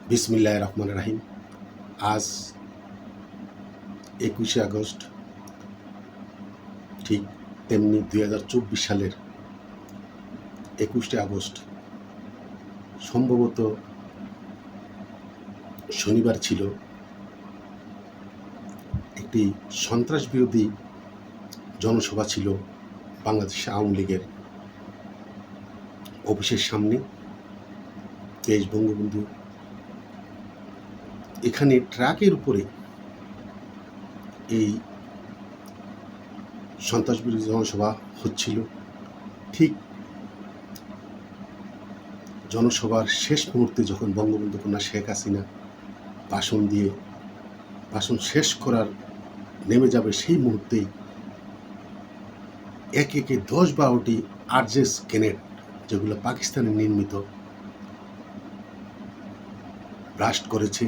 বিসমিল্লাহির রহমানির রহিম। আজ 21শে আগস্ট, ঠিক তেমনি 2024 সালের 21শে আগস্ট, সম্ভবত শনিবার ছিল। একটি সন্ত্রাস বিরোধী জনসভা ছিল বাংলাদেশ আওয়ামী লীগের অফিসের সামনে, দেশ বঙ্গবন্ধু। এখানে ট্রাকের উপরে এই সন্ত্রাস বিরোধী জনসভা হচ্ছিল। ঠিক জনসভার শেষ মুহূর্তে যখন বঙ্গবন্ধু কন্যা শেখ হাসিনা ভাষণ শেষ করার নেমে যাবে, সেই মুহূর্তেই একে 10-12টি আরজেস গ্রেনেড, যেগুলো পাকিস্তানের নির্মিত, ব্লাস্ট করেছে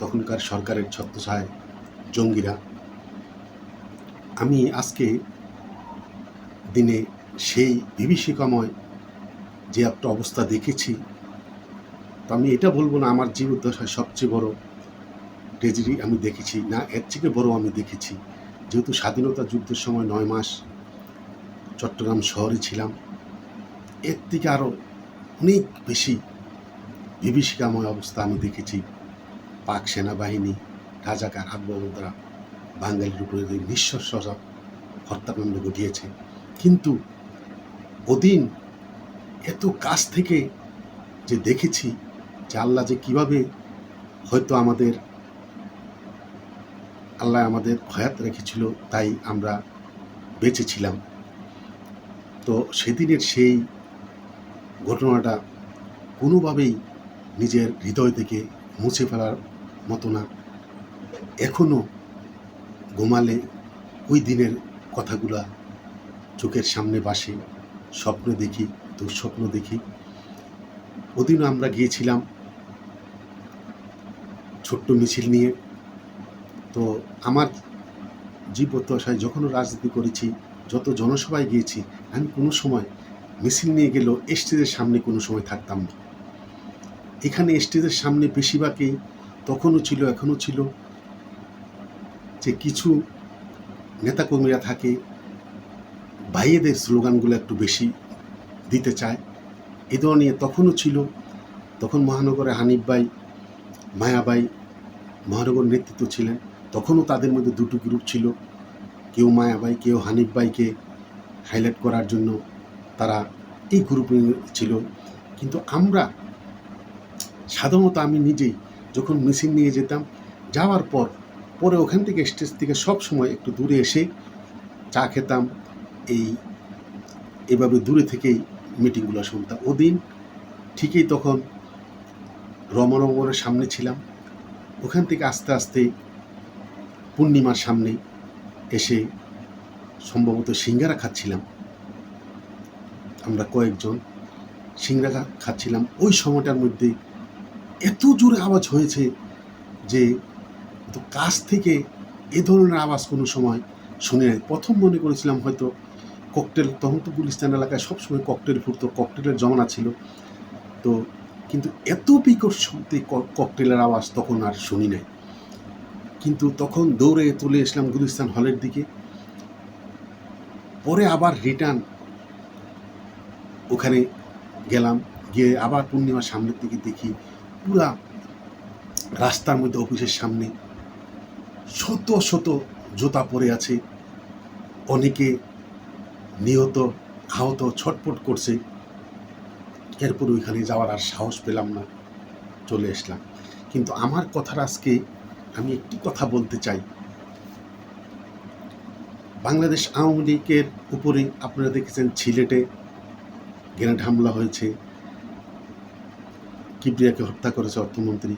তখনকার সরকারের ছত্রছায়ায় জঙ্গিরা। আমি আজকে দিনে সেই বিভীষিকাময় যে একটা অবস্থা দেখেছি, তো আমি এটা বলবো না আমার জীবদ্দশায় সবচেয়ে বড় ট্রেজেডি আমি দেখেছি, না এর থেকে বড় আমি দেখেছি। যেহেতু স্বাধীনতা যুদ্ধের সময় 9 মাস চট্টগ্রাম শহরে ছিলাম, এর থেকে আরও অনেক বেশি বিভীষিকাময় অবস্থা আমি দেখেছি। পাক সেনাবাহিনী, রাজাকার, আগ্রহরা বাঙালির উপরে নিঃশংসতা হত্যাকাণ্ড ঘটিয়েছে। কিন্তু ওদিন এত কাছ থেকে যে দেখেছি যে আল্লাহ যে কীভাবে হয়তো আল্লাহ আমাদের হয়াত রেখেছিল, তাই আমরা বেঁচেছিলাম। তো সেদিনের সেই ঘটনাটা কোনোভাবেই নিজের হৃদয় থেকে মুছে ফেলার মতো না। এখনও ঘুমালে ওই দিনের কথাগুলা চোখের সামনে ভাসে, স্বপ্ন দেখি, দুঃস্বপ্ন দেখি। ওদিনও আমরা গিয়েছিলাম ছোট্ট মিছিল নিয়ে। তো আমার জীবদ্দশায় যখনও রাজনীতি করেছি, যত জনসভায় গিয়েছি, আমি কোনো সময় মিছিল নিয়ে গেলেও স্টেজের সামনে কোনো সময় থাকতাম না। এখানে স্টেজের সামনে বেশিরভাগই তখনও ছিল, এখনও ছিল, যে কিছু নেতাকর্মীরা থাকে, ভাইয়েদের স্লোগানগুলো একটু বেশি দিতে চায়, এ ধরনের তখনও ছিল। তখন মহানগরে হানিফ ভাই, মায়াবাই মহানগর নেতৃত্ব ছিলেন। তখনও তাদের মধ্যে দুটো গ্রুপ ছিল, কেউ মায়াবাই, কেউ হানিফ ভাইকে হাইলাইট করার জন্য তারা এই গ্রুপে ছিল। কিন্তু আমরা সাধারণত, আমি নিজেই যখন মিছিল নিয়ে যেতাম, যাওয়ার পরে ওখান থেকে স্টেজ থেকে সব সময় একটু দূরে এসে চা খেতাম, এভাবে দূরে থেকেই মিটিংগুলো শুনতাম। ওদিন ঠিকই তখন রমনগরের সামনে ছিলাম, ওখান থেকে আস্তে আস্তে পূর্ণিমার সামনে এসে সম্ভবত সিঙ্গারা খাচ্ছিলাম। আমরা কয়েকজন সিঙ্গারা খাচ্ছিলাম। ওই সময়টার মধ্যে এত জোরে আওয়াজ হয়েছে যে তো কাছ থেকে এ ধরনের আওয়াজ কোনো সময় শুনে নাই। প্রথম মনে করেছিলাম হয়তো ককটেল, তখন তো গুলিস্তান এলাকায় সবসময় ককটেল ফুটতো, ককটেলের জমানা ছিল। তো কিন্তু এত বিকট শব্দে ককটেলের আওয়াজ তখন আর শুনি নাই। কিন্তু তখন দৌড়ে চলে আসলাম গুলিস্তান হলের দিকে। পরে আবার রিটার্ন ওখানে গেলাম, গিয়ে আবার পূর্ণিমার সামনের দিকে দেখি পুরা রাস্তার মধ্যে অফিসের সামনে শত শত জুতা পড়ে আছে, অনেকে নিহত, আহত, ছটফট করছে। এরপর ওইখানে যাওয়ার আর সাহস পেলাম না, চলে আসলাম। কিন্তু আমার কথার আজকে আমি একটি কথা বলতে চাই। বাংলাদেশ আওয়ামী লীগের উপরে আপনারা দেখেছেন সিলেটে গ্রেনেড হামলা হয়েছে, কিবরিয়াকে হত্যা করেছে অর্থমন্ত্রী।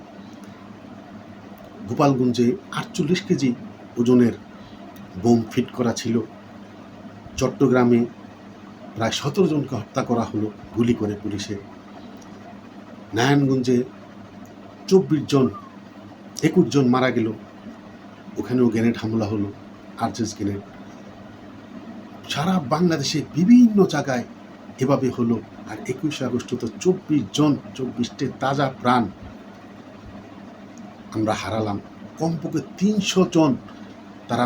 গোপালগঞ্জে 48 কেজি ওজনের বোম ফিট করা ছিল। চট্টগ্রামে প্রায় 17 জনকে হত্যা করা হলো গুলি করে পুলিশে। নারায়ণগঞ্জে 21 জন মারা গেল, ওখানেও গ্রেনেড হামলা হলো, আরজেস গ্রেনেড। সারা বাংলাদেশে বিভিন্ন জায়গায় এভাবে হলো। আর 21 আগস্ট তো 24টি তাজা প্রাণ আমরা হারালাম। কমপক্ষে 300 জন তারা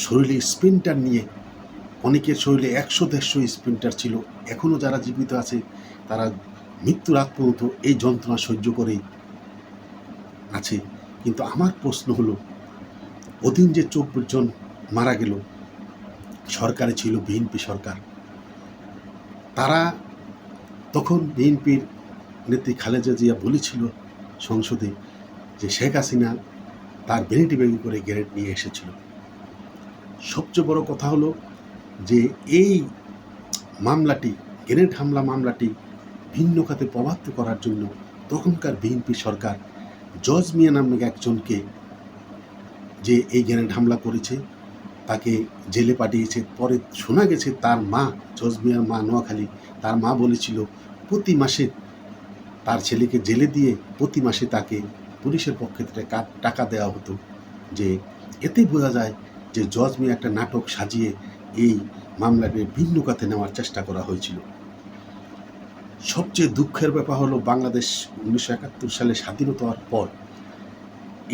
শরীরে স্প্রিন্টার নিয়ে, অনেকের শরীরে 100-150 স্প্রিন্টার ছিল। এখনও যারা জীবিত আছে তারা মৃত্যুর আগ পর্যন্ত এই যন্ত্রণা সহ্য করেই আছে। কিন্তু আমার প্রশ্ন হলো, ওদিন যে 24 জন মারা গেল, সরকারে ছিল বিএনপি সরকার। তারা তখন বিএনপির নেত্রী খালেদা জিয়া বলেছিল সংসদে যে শেখ হাসিনা তার ভ্যানিটি ব্যাগে করে গ্রেনেড নিয়ে এসেছিল। সবচেয়ে বড় কথা হলো যে এই মামলাটি, গ্রেনেড হামলা মামলাটি ভিন্ন খাতে প্রভাবিত করার জন্য তখনকার বিএনপি সরকার জজ মিয়া নামে একজনকে, যে এই গ্রেনেড হামলা করেছে, তাকে জেলে পাঠিয়েছে। পরে শোনা গেছে তার মা, জজ মিয়ার মা নোয়াখালী, তার মা বলেছিল প্রতি মাসে তার ছেলেকে জেলে দিয়ে প্রতি মাসে তাকে পুলিশের পক্ষ থেকে টাকা দেওয়া হতো। যে এতেই বোঝা যায় যে জজ মিয়া একটা নাটক সাজিয়ে এই মামলাকে ভিন্ন খাতে নেওয়ার চেষ্টা করা হয়েছিল। সবচেয়ে দুঃখের ব্যাপার হলো, বাংলাদেশ 1971 সালে স্বাধীনতা হওয়ার পর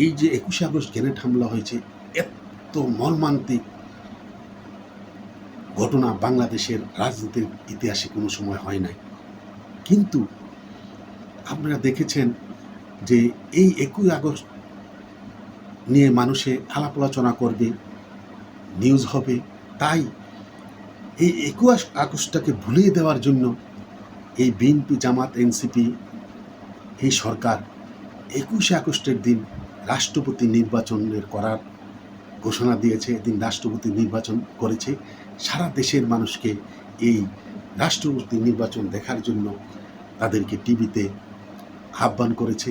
এই যে 21 আগস্ট গ্রেনেড হামলা হয়েছে, এত মর্মান্তিক ঘটনা বাংলাদেশের রাজনীতির ইতিহাসে কোনো সময় হয় নাই। কিন্তু আপনারা দেখেছেন যে এই 21 আগস্ট নিয়ে মানুষে আলাপ আলোচনা করবে, নিউজ হবে। তাই এই 21 আগস্টটাকে ভুলিয়ে দেওয়ার জন্য এই বিএনপি, জামাত, এনসিপি, এই সরকার 21 আগস্টের দিন রাষ্ট্রপতি নির্বাচনের করার ঘোষণা দিয়েছে। এদিন রাষ্ট্রপতি নির্বাচন করেছে। সারা দেশের মানুষকে এই রাষ্ট্রপতি নির্বাচন দেখার জন্য তাদেরকে টিভিতে আহ্বান করেছে,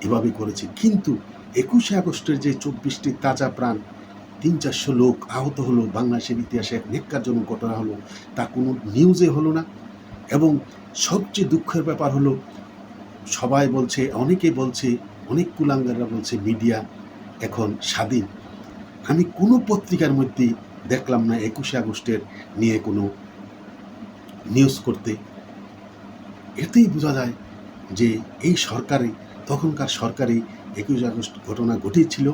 এভাবে করেছে। কিন্তু 21 আগস্টের যে 24টি তাজা প্রাণ, 300-400 লোক আহত হলো, বাংলাদেশের ইতিহাসে এক ন্যক্কারজনক ঘটনা হলো, তা কোনো নিউজে হলো না। এবং সবচেয়ে দুঃখের ব্যাপার হলো, সবাই বলছে, অনেকে বলছে, অনেক কুলাঙ্গাররা বলছে মিডিয়া এখন স্বাধীন। আমি কোনো পত্রিকার মধ্যে দেখলাম না 21 আগস্টের নিয়ে কোনো নিউজ করতে। এতেই বোঝা যায় যে এই সরকারে, তখনকার সরকারই 21 আগস্ট ঘটনা ঘটিয়েছিল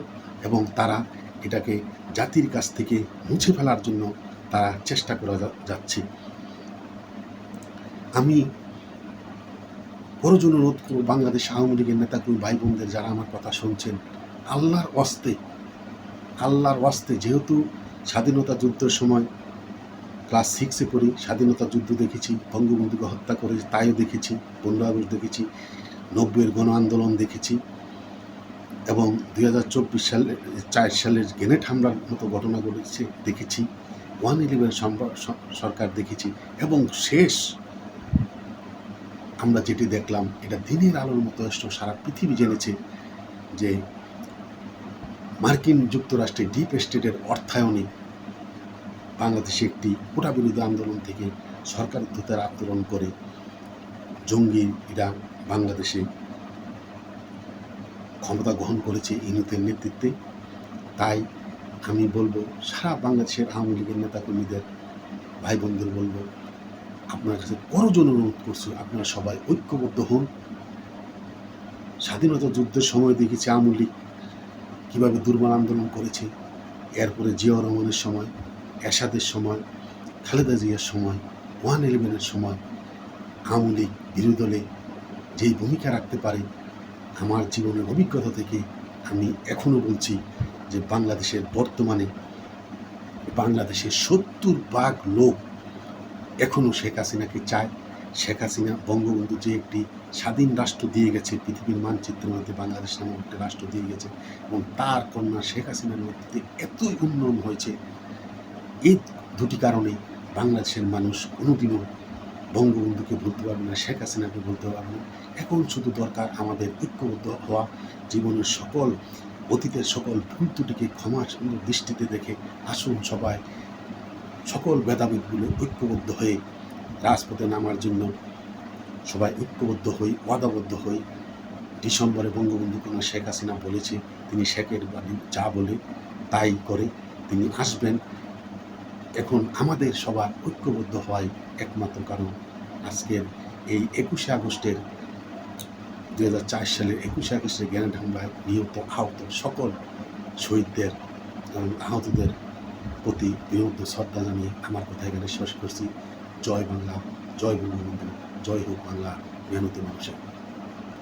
এবং তারা এটাকে জাতির কাছ থেকে মুছে ফেলার জন্য তারা চেষ্টা করে যাচ্ছে। আমি বড়জন অনুরোধ করব বাংলাদেশ আওয়ামী লীগের নেতাকর্মী ভাই বোনদের, যারা আমার কথা শুনছেন, আল্লাহর ওয়াস্তে, যেহেতু স্বাধীনতা যুদ্ধের সময় ক্লাস 6-এ পড়ি, স্বাধীনতা যুদ্ধ দেখেছি, বঙ্গবন্ধুকে হত্যা করে তাইও দেখেছি, 15 আগস্ট দেখেছি, 90-এর গণ আন্দোলন দেখেছি এবং 2024 সালের গ্রেনেড হামলার মতো ঘটনা ঘটেছে দেখেছি, 111 সরকার দেখেছি। এবং শেষ আমরা যেটি দেখলাম, এটা দিনের আলোর মতো সারা পৃথিবী জেনেছে যে মার্কিন যুক্তরাষ্ট্রের ডিপ স্টেটের অর্থায়নে বাংলাদেশে একটি কোটা বিরোধী আন্দোলন থেকে সরকারি দূতের আন্দোলন করে জঙ্গিরা বাংলাদেশে ক্ষমতা গ্রহণ করেছে ইউনুসের নেতৃত্বে। তাই আমি বলবো, সারা বাংলাদেশের আওয়ামী লীগের নেতাকর্মীদের, ভাই বোনদের বলবো, আপনার কাছে করজোড়ে অনুরোধ করছি, আপনারা সবাই ঐক্যবদ্ধ হন। স্বাধীনতা যুদ্ধের সময় দেখেছি আওয়ামী লীগ কীভাবে দুর্বল আন্দোলন করেছে। এরপরে জিয়াউর রহমানের সময়, এরশাদের সময়, খালেদা জিয়ার সময়, 111-এর সময় আওয়ামী লীগ বিরোধী দলে যেই ভূমিকা রাখতে পারে, আমার জীবনের অভিজ্ঞতা থেকে আমি এখনও বলছি যে বাংলাদেশের বর্তমানে, বাংলাদেশের 70% লোক এখনও শেখ হাসিনাকে চায়। শেখ হাসিনা, বঙ্গবন্ধু যে একটি স্বাধীন রাষ্ট্র দিয়ে গেছে, পৃথিবীর মানচিত্রের মধ্যে বাংলাদেশ নামক একটি রাষ্ট্র দিয়ে গেছে, এবং তার কন্যা শেখ হাসিনার নেতৃত্বে এতই উন্নয়ন হয়েছে। এই দুটি কারণে বাংলাদেশের মানুষ কোনোদিনও বঙ্গবন্ধুকে ভুলতে পারবে না, শেখ হাসিনাকে ভুলতে পারবে না। এখন শুধু দরকার আমাদের ঐক্যবদ্ধ হওয়া, জীবনের সকল অতীতের সকল ভুল ত্রুটিকে ক্ষমা সুন্দর দৃষ্টিতে দেখে আসুন সবাই সকল ভেদাভেদগুলো ঐক্যবদ্ধ হয়ে রাজপথে নামার জন্য সবাই ঐক্যবদ্ধ হই, ওয়াদাবদ্ধ হই। ডিসেম্বরে বঙ্গবন্ধু কন্যা শেখ হাসিনা বলেছে তিনি শেখের বাড়ি যা বলে তাই করে, তিনি আসবেন। এখন আমাদের সবার ঐক্যবদ্ধ হওয়াই একমাত্র কারণ। আজকের এই 21শে আগস্টের 2004 সালের 21শে আগস্টের গ্রেনেড হামলায় নিহত আহত সকল শহীদদের এবং আহতদের প্রতি বিনম্র শ্রদ্ধা জানিয়ে আমার কথা এখানে শেষ করছি। জয় বাংলা, জয় বঙ্গবন্ধু, জয় হোক বাংলা মেহনতি মানুষের।